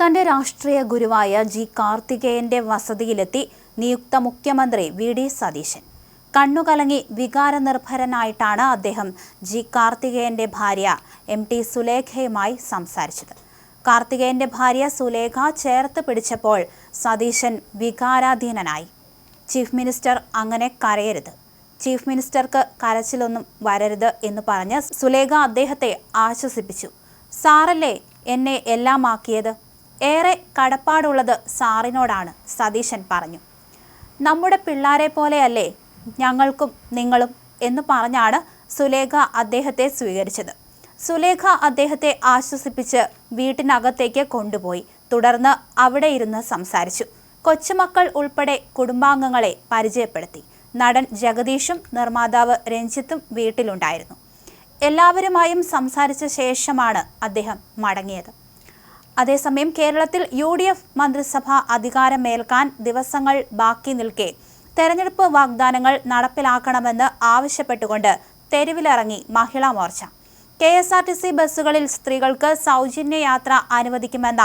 തന്റെ രാഷ്ട്രീയ ഗുരുവായ ജി കാർത്തികേയന്റെ വസതിയിലെത്തി നിയുക്ത മുഖ്യമന്ത്രി വി.ഡി. സതീശൻ. കണ്ണുകലങ്ങി വികാരനിർഭരനായിട്ടാണ് അദ്ദേഹം ജി കാർത്തികേയന്റെ ഭാര്യ എം.ടി. സുലേഖയുമായി സംസാരിച്ചത്. കാർത്തികേയന്റെ ഭാര്യ സുലേഖ ചേർത്ത് പിടിച്ചപ്പോൾ സതീശൻ വികാരാധീനനായി. ചീഫ് മിനിസ്റ്റർ അങ്ങനെ കരയരുത്, ചീഫ് മിനിസ്റ്റർക്ക് കരച്ചിലൊന്നും വരരുത് എന്ന് പറഞ്ഞ് സുലേഖ അദ്ദേഹത്തെ ആശ്വസിപ്പിച്ചു. സാറല്ലേ എന്നെ എല്ലാമാക്കിയത്, ഏറെ കടപ്പാടുള്ളത് സാറിനോടാണ്, സതീശൻ പറഞ്ഞു. നമ്മുടെ പിള്ളാരെ പോലെയല്ലേ ഞങ്ങൾക്കും നിങ്ങളും എന്ന് പറഞ്ഞാണ് സുലേഖ അദ്ദേഹത്തെ സ്വീകരിച്ചത്. സുലേഖ അദ്ദേഹത്തെ ആശ്വസിപ്പിച്ച് വീട്ടിനകത്തേക്ക് കൊണ്ടുപോയി. തുടർന്ന് അവിടെ ഇരുന്ന് സംസാരിച്ചു. കൊച്ചുമക്കൾ ഉൾപ്പെടെ കുടുംബാംഗങ്ങളെ പരിചയപ്പെടുത്തി. നടൻ ജഗദീഷും നിർമ്മാതാവ് രഞ്ജിത്തും വീട്ടിലുണ്ടായിരുന്നു. എല്ലാവരുമായും സംസാരിച്ച ശേഷമാണ് അദ്ദേഹം മടങ്ങിയത്. അതേസമയം കേരളത്തിൽ UDF മന്ത്രിസഭ അധികാരമേൽക്കാൻ ദിവസങ്ങൾ ബാക്കി നിൽക്കെ തെരഞ്ഞെടുപ്പ് വാഗ്ദാനങ്ങൾ നടപ്പിലാക്കണമെന്ന് ആവശ്യപ്പെട്ടുകൊണ്ട് തെരുവിലിറങ്ങി മഹിളാ മോർച്ച. KSRTC ബസ്സുകളിൽ സ്ത്രീകൾക്ക് സൗജന്യ യാത്ര അനുവദിക്കുമെന്ന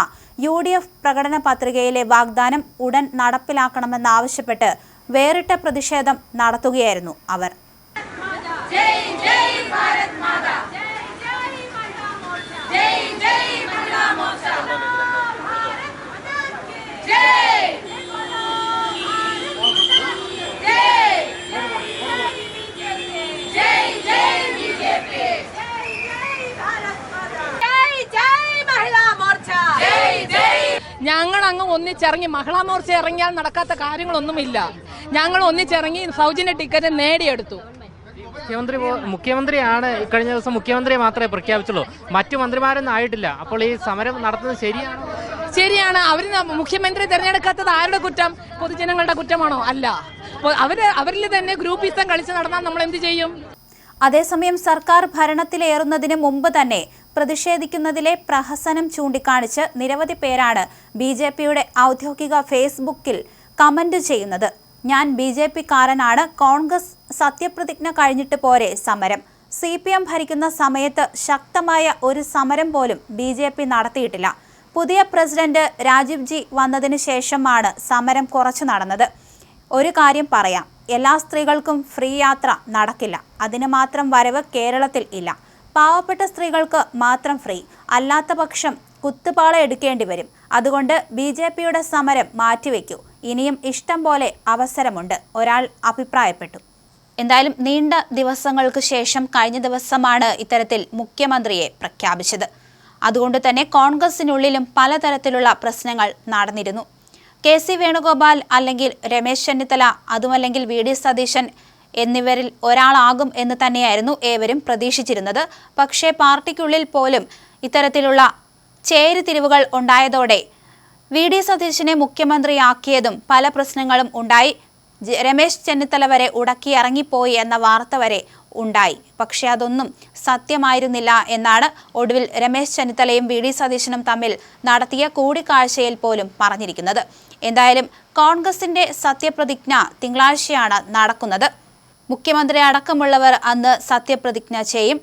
UDF പ്രകടന പത്രികയിലെ വാഗ്ദാനം ഉടൻ നടപ്പിലാക്കണമെന്നാവശ്യപ്പെട്ട് വേറിട്ട പ്രതിഷേധം നടത്തുകയായിരുന്നു അവർ. ഞങ്ങൾ അങ്ങ് ഒന്നിച്ചിറങ്ങി മഹിളാ മോർച്ച ഇറങ്ങിയാൽ നടക്കാത്ത കാര്യങ്ങളൊന്നുമില്ല. ഞങ്ങൾ ഒന്നിച്ചിറങ്ങി സൗജന്യ ടിക്കറ്റ് നേടിയെടുത്തു. മുഖ്യമന്ത്രിയാണ് കഴിഞ്ഞ ദിവസം മുഖ്യമന്ത്രിയെ മാത്രമേ പ്രഖ്യാപിച്ചുള്ളൂ, മറ്റു മന്ത്രിമാരൊന്നും ആയിട്ടില്ല. അപ്പോൾ ഈ സമരം നടത്തുന്നത് ശരിയാണോ? ശരിയാണ്. മുഖ്യമന്ത്രി തിരഞ്ഞെടുക്കാത്തത് ആരുടെ കുറ്റം? പൊതുജനങ്ങളുടെ കുറ്റമാണോ? അല്ല. അവരിൽ തന്നെ ഗ്രൂപ്പിസം കളിച്ച് നടന്നാൽ നമ്മൾ എന്ത് ചെയ്യും? അതേസമയം സർക്കാർ ഭരണത്തിലേറുന്നതിന് മുമ്പ് തന്നെ പ്രതിഷേധിക്കുന്നതിലെ പ്രഹസനം ചൂണ്ടിക്കാണിച്ച് നിരവധി പേരാണ് BJPയുടെ ഔദ്യോഗിക ഫേസ്ബുക്കിൽ കമന്റ് ചെയ്യുന്നത്. ഞാൻ BJPക്കാരനാണ്, കോൺഗ്രസ് സത്യപ്രതിജ്ഞ കഴിഞ്ഞിട്ട് പോരെ സമരം. CPM ഭരിക്കുന്ന സമയത്ത് ശക്തമായ ഒരു സമരം പോലും BJP നടത്തിയിട്ടില്ല. പുതിയ പ്രസിഡന്റ് രാജീവ് ജി വന്നതിന് ശേഷമാണ് സമരം കുറച്ചു നടന്നത്. ഒരു കാര്യം പറയാം, എല്ലാ സ്ത്രീകൾക്കും ഫ്രീ യാത്ര നടക്കില്ല. അതിന് മാത്രം വരവ് കേരളത്തിൽ ഇല്ല. പാവപ്പെട്ട സ്ത്രീകൾക്ക് മാത്രം ഫ്രീ, അല്ലാത്ത പക്ഷം കുത്തുപാള എടുക്കേണ്ടി വരും. അതുകൊണ്ട് BJPയുടെ സമരം മാറ്റിവെക്കൂ, ഇനിയും ഇഷ്ടം പോലെ അവസരമുണ്ട്, ഒരാൾ അഭിപ്രായപ്പെട്ടു. എന്തായാലും നീണ്ട ദിവസങ്ങൾക്ക് ശേഷം കഴിഞ്ഞ ദിവസമാണ് ഇത്തരത്തിൽ മുഖ്യമന്ത്രിയെ പ്രഖ്യാപിച്ചത്. അതുകൊണ്ട് തന്നെ കോൺഗ്രസിനുള്ളിലും പലതരത്തിലുള്ള പ്രശ്നങ്ങൾ നടന്നിരുന്നു. KC വേണുഗോപാൽ അല്ലെങ്കിൽ രമേശ് ചെന്നിത്തല, അതുമല്ലെങ്കിൽ V.D. സതീശൻ എന്നിവരിൽ ഒരാളാകും എന്ന് തന്നെയായിരുന്നു ഏവരും പ്രതീക്ഷിച്ചിരുന്നത്. പക്ഷേ പാർട്ടിക്കുള്ളിൽ പോലും ഇത്തരത്തിലുള്ള ചേരിതിരിവുകൾ ഉണ്ടായതോടെ V.D. സതീശനെ മുഖ്യമന്ത്രിയാക്കിയതും പല പ്രശ്നങ്ങളും ഉണ്ടായി. രമേശ് ചെന്നിത്തല വരെ ഉടക്കി ഇറങ്ങിപ്പോയി എന്ന വാർത്ത വരെ ഉണ്ടായി. പക്ഷെ അതൊന്നും സത്യമായിരുന്നില്ല എന്നാണ് ഒടുവിൽ രമേശ് ചെന്നിത്തലയും V.D. സതീശനും തമ്മിൽ നടത്തിയ കൂടിക്കാഴ്ചയിൽ പോലും പറഞ്ഞിരിക്കുന്നത്. എന്തായാലും കോൺഗ്രസിന്റെ സത്യപ്രതിജ്ഞ തിങ്കളാഴ്ചയാണ് നടക്കുന്നത്. മുഖ്യമന്ത്രി അടക്കമുള്ളവർ അന്ന് സത്യപ്രതിജ്ഞ ചെയ്യും.